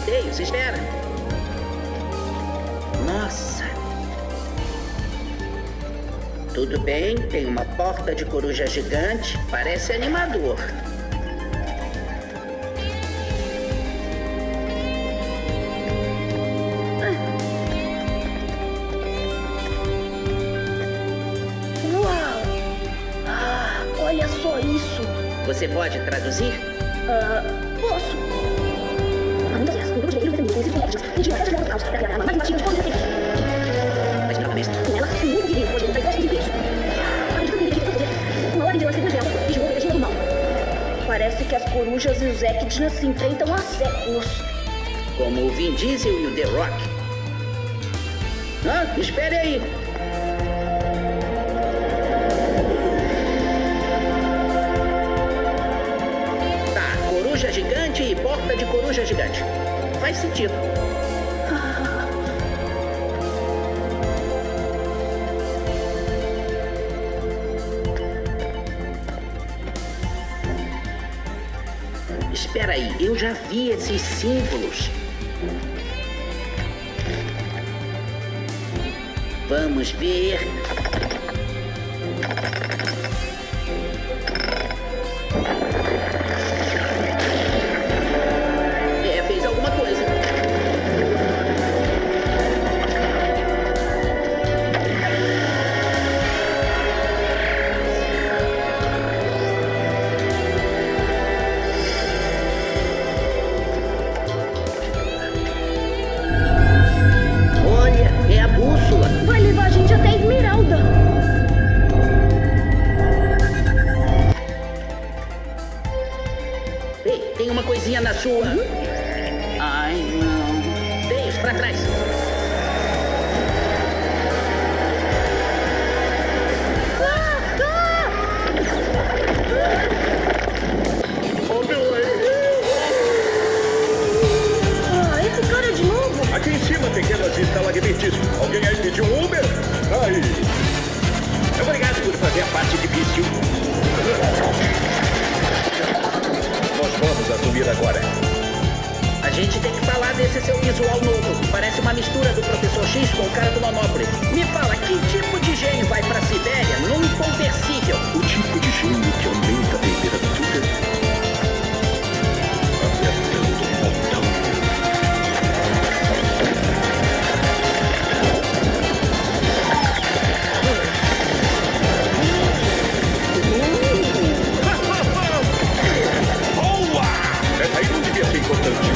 Deus, espera. Nossa. Tudo bem, tem uma porta de coruja gigante. Parece animador. Uau! Olha só isso. Você pode traduzir? Posso. Mas novamente. Parece que as corujas e os Ecdnas se enfrentam há séculos. Como o Vin Diesel e o The Rock. Espere aí. Tá, coruja gigante e porta de coruja gigante. Faz sentido. Espera aí, eu já vi esses símbolos. Vamos ver. Fez alguma coisa. Olha, é a bússola. Vai levar a gente até a Esmeralda. Ei, tem uma coisinha na sua. Ai, não. Deus, pra trás. Esse cara de novo. Aqui em cima, pequenas estalagmites. Alguém aí pediu um Uber? Aí. Obrigado por fazer a parte difícil. Nós vamos assumir agora. A gente tem que falar desse seu visual novo. Parece uma mistura do Professor X com o cara do Monopoly. Me fala, que tipo de gênio vai pra Sibéria num conversível? O tipo de gênio que aumenta a temperatura. Apertando o botão. Boa! Essa aí não devia ser importante.